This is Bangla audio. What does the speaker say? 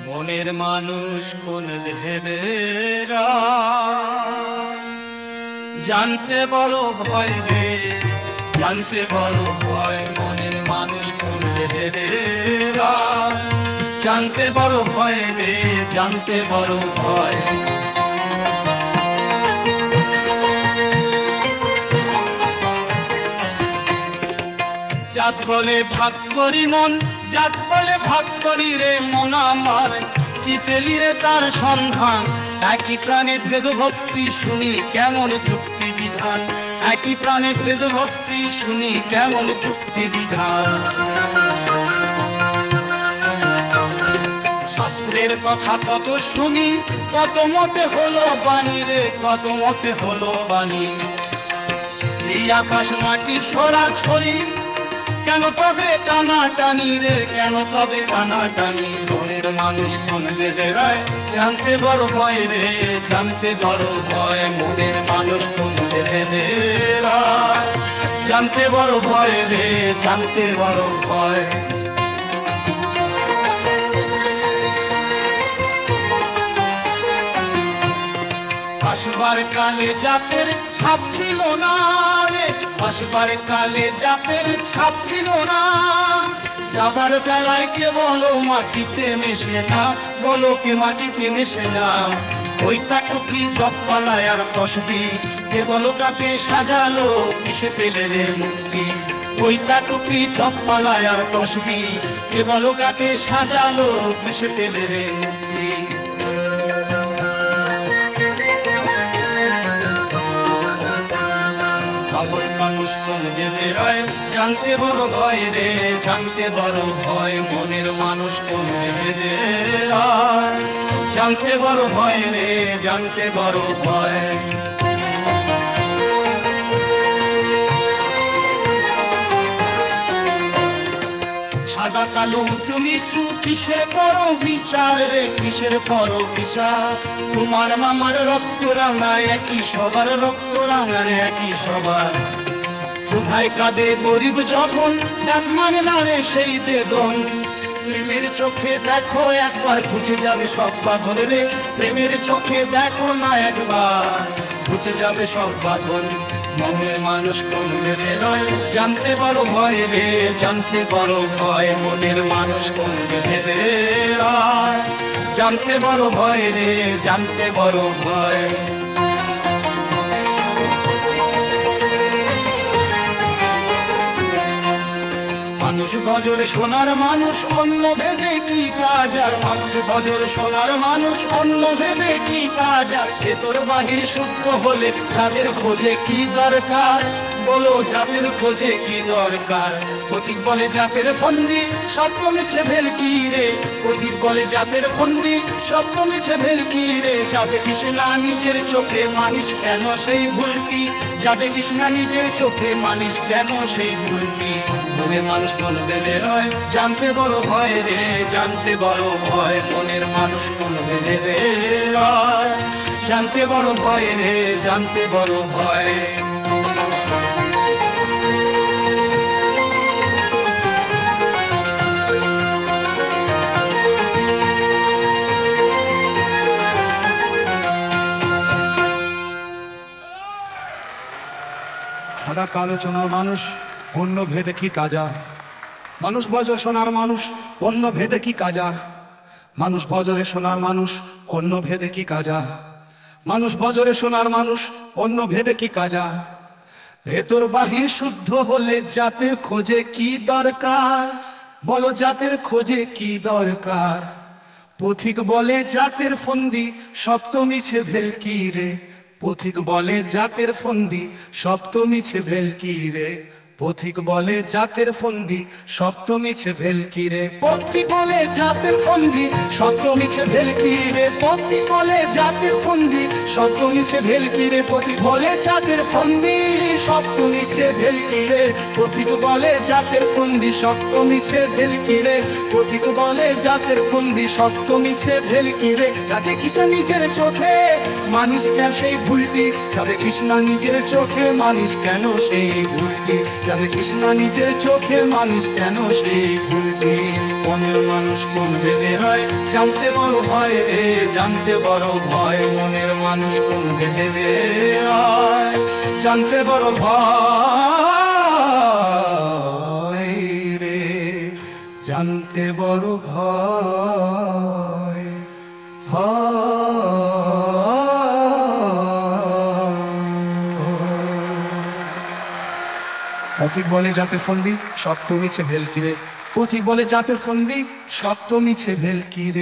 মনের মানুষ কোন ভেবে জানতে বড় ভয় রে, জানতে বড় ভয়। মনের মানুষ কোন ভেবে জানতে বড় ভয় রে, জানতে বড় ভয়। জাত বলে ভাগ করি মন, জাত বলে ভাগ করি রে মন আমার, কি পেলি রে তার সন্ধান। একই প্রাণে ভেদ ভক্তি শুনি কেমন যুক্তি বিধান, একই প্রাণে ভেদ ভক্তি শুনি কেমন যুক্তি বিধান। শাস্ত্রের কথা কত শুনি, কত মতে হলো বাণী রে, কত মতে হলো বাণী। এই আকাশ মাটি ছড়াছড়ি, কেন তবে টানা টানি রে, কেন তবে টানা টানি। মনের মানুষ কোন বেদে রায় জানতে বড় ভয় রে, জানতে বড় ভয়। মনের মানুষ কোন বেদে রায় জানতে বড় ভয় রে, জানতে বড় ভয়। আসবার কালে জাতের ছাপ ছিল না রে, আসবার কালে জাতের ছাপ ছিল না। যাবার বেলায় কে বলো মাটিতে মেশে না, বলো কে মাটিতে মেশে না। ওইটা টুকলি জপপালায় আর তসবি, কে বলো কাকে সাজালো কিসে পেলে রে মুক্তি। ওইটা টুকলি জপপালায় আর তসবি, কে বলো কাকে সাজালো কিসে পেলে রে মুক্তি। মানুষ কোন ভেবে রয় জানতে বড় ভয় রে, জানতে বড় ভয়। মনের মানুষ কোন ভেবে রয় জানতে বড় ভয় রে, জানতে বড় ভয়। সাদা কালো উঁচু নিচু কিসের বড় বিচার রে, কিসের বড় বিচার। তোমার মামার রক্ত রাঙা একই সবার, রক্ত রাঙা একই সবার। কোথায় কাঁদে গরিব যখন জাত মানে না রে সেই বেদন। প্রেমের চোখে দেখো একবার বুঝে যাবে সব বাঁধন রে, প্রেমের চোখে দেখো না একবার বুঝে যাবে সব বাঁধন। মনের মানুষ কোন ভেবে রয় জানতে বড় ভয় রে, জানতে বড় ভয়। মনের মানুষ কোন ভেবে রয় জানতে বড় ভয় রে, জানতে বড় ভয়। মানুষ বজরে সোনার মানুষ অন্য ভেবে কি কাজ আর, মানুষ বজরে সোনার মানুষ অন্য ভেবে কি কাজ আর। ভেতর বাহির শুদ্ধ হলে তাদের খোঁজে কি দরকার, বলো জাতের খোঁজে কি দরকার। পথিক বলে জাতের ফন্দি স্বপ্ন মিছে ভেলকি রে, পথিক বলে জাতের ফন্দি স্বপ্ন মিছে ভেলকি রে। যাবে কৃষ্ণা নিজের চোখে মানিস কেন সেই ভুলকি, যাবে কৃষ্ণা নিজের চোখে মানিস কেন সেই ভুলকি। মনের মানুষ কোন ভেবে রয় জানতে বড় ভয় রে, জানতে বড় ভয়। মনের মানুষ কোন ভেবে রয় জানতে বড় ভয় রে, জানতে বড় ভয়। সাদা কালো সোনার মানুষ অন্য ভেদে কি কাজা, মানুষ বজর সোনার মানুষ অন্য ভেদে কি কাজা। মানুষ বজরে সোনার মানুষ অন্য ভেদে কি কাজা, মানুষ বজরে সোনার মানুষ অন্য ভেদে কি কাজা। ভেতর বাহির শুদ্ধ হলে জাতের খোঁজে কি দরকার, বলো জাতের খোঁজে কি দরকার। পথিক বলে জাতের ফন্দি সপ্ত মিছে ভেলকি রে, পথিক বলে জাতের ফন্দি সপ্ত মিছে ভেলকি রে। পথিক বলে জাতের ফন্দি সপ্ত মিছে ভেলকি রে, পথিক বলে জাতের ফন্দি সপ্ত মিছে ভেলকি রে। পথিক বলে জাতের ফন্দি সপ্ত মিছে ভেলকি রে, পথিক বলে জাতের ফন্দি সপ্ত মিছে ভেলকি রে। পথিক বলে জাতের ফন্দি সপ্ত মিছে ভেলকি রে, পথিক বলে জাতের ফন্দি সপ্ত মিছে ভেলকি রে। যাতে কৃষ্ণ নিজের চোখে মানিস কেন সেই ভুলটি, যাতে কৃষ্ণ নিজের চোখে মানিস কেন সেই ভুলটি। যাবে কৃষ্ণা নিজের চোখে মানুষ কেন সেই ভুলটি মনের মানুষ কোন ভেদে হয় জানতে বড় ভয় রে জানতে বড় ভয় মনের মানুষ কোন ভেদে হয় জানতে বড় ভয় রে জানতে বড় ভয় পথিক বলে জাতের ফন্দি সত্য মিছে ভেলকি রে পথিক বলে জাতের ফন্দি সত্য মিছে ভেলকি রে